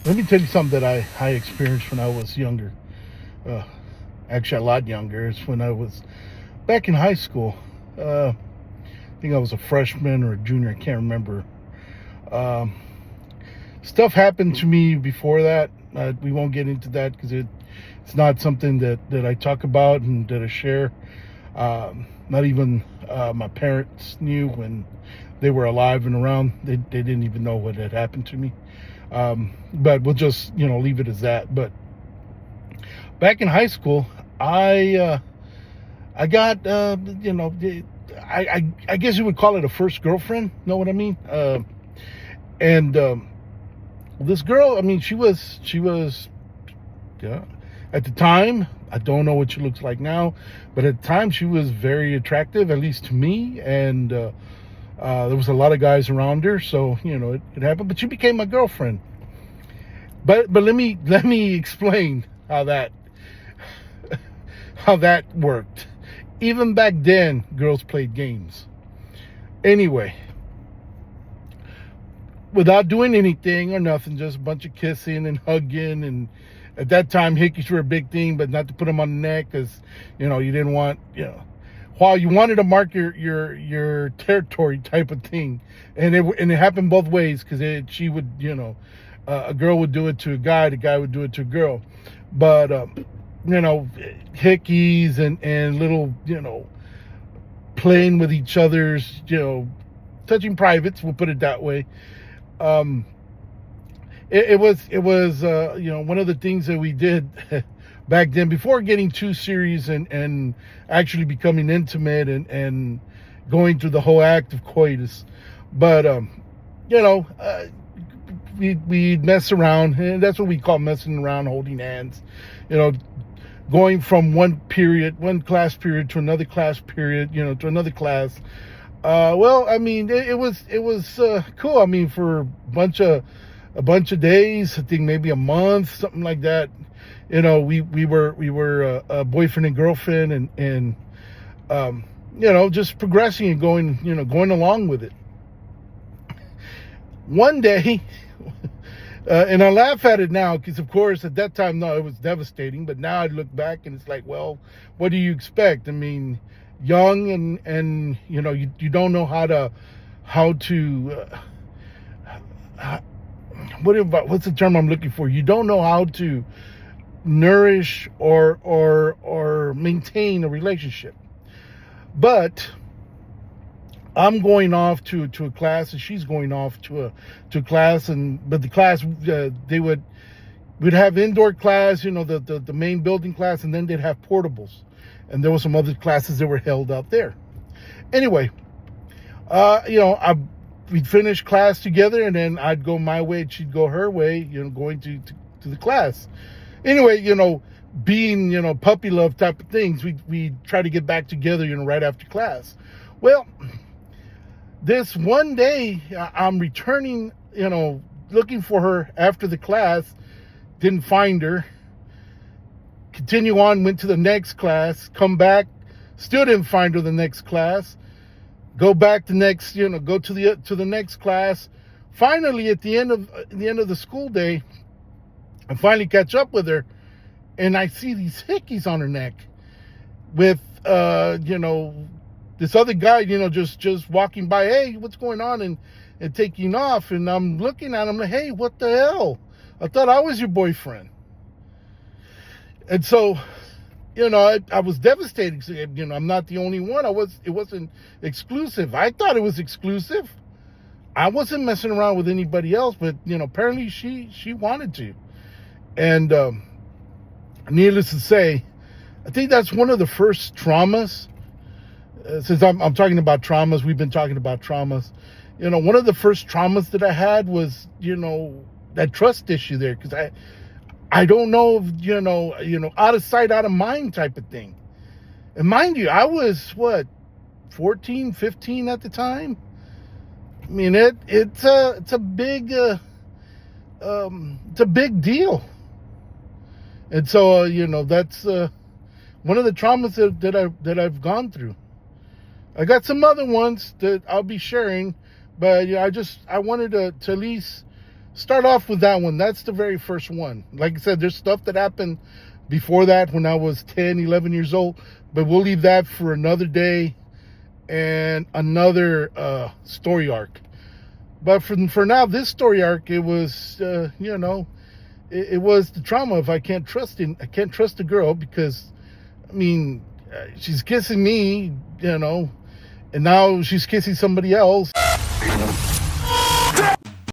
Let me tell you something that I experienced when I was younger. Uh, Actually, a lot younger. It's when I was back in high school. I think I was a freshman or a junior. I can't remember. Um, Stuff happened to me before that. We won't get into that because it's not something that I talk about and that I share. Not even my parents knew when they were alive and around. They didn't even know what had happened to me. But we'll just leave it as that. But back in high school, I got I guess you would call it a first girlfriend. Know what I mean? And This girl, I mean, she was yeah, at the time. I don't know what she looks like now, but at the time she was very attractive, at least to me. And there was a lot of guys around her, so it happened. But she became my girlfriend. But let me explain how that worked. Even back then, girls played games. Anyway, without doing anything or nothing, just a bunch of kissing and hugging. And at that time, hickeys were a big thing, but not to put them on the neck because you didn't want while you wanted to mark your territory type of thing. And it happened both ways because she would a girl would do it to a guy, the guy would do it to a girl. But hickeys and little playing with each other's touching privates, we'll put it that way. um it was one of the things that we did back then before getting too serious and actually becoming intimate and going through the whole act of coitus. But you know uh, we'd mess around, and that's what we call messing around, holding hands, you know going from one class period to another class period, to another class. Well, I mean, it was cool. I mean, for a bunch of days, I think maybe a month, something like that. We were a boyfriend and girlfriend, and just progressing and going along with it. One day, and I laugh at it now because, of course, at that time, no, it was devastating. But now I look back and it's like, well, what do you expect? I mean, young and you don't know how to what's the term I'm looking for? You don't know how to nourish or maintain a relationship. But I'm going off to a class, and she's going off to a class. But the class, we'd have indoor class, the main building class, and then they'd have portables, and there were some other classes that were held out there. Anyway, we'd finish class together, and then I'd go my way, and she'd go her way, going to the class. Anyway, being puppy love type of things, we try to get back together, right after class. Well, this one day, I'm returning, looking for her after the class, didn't find her. Continue on, went to the next class, come back, still didn't find her the next class. Go back the next, go to the next class. Finally, at the end of the school day, I finally catch up with her, and I see these hickeys on her neck with this other guy, just walking by. Hey, what's going on? And taking off. And I'm looking at him like, hey, what the hell? I thought I was your boyfriend. And so, I was devastated. I'm not the only one. It wasn't exclusive. I thought it was exclusive. I wasn't messing around with anybody else, but apparently she wanted to. And needless to say, I think that's one of the first traumas. Since I'm talking about traumas, we've been talking about traumas. One of the first traumas that I had was that trust issue there, because I don't know if, out of sight, out of mind type of thing. And mind you, I was 14, 15 at the time. I mean, it's a big it's a big deal. And so that's one of the traumas that I've gone through. I got some other ones that I'll be sharing, but I wanted to at least start off with that one. That's the very first one. Like I said, there's stuff that happened before that when I was 10, 11 years old, but we'll leave that for another day and another story arc. But for now, this story arc, it was, it was the trauma of I can't trust a girl because, I mean, she's kissing me, and now she's kissing somebody else.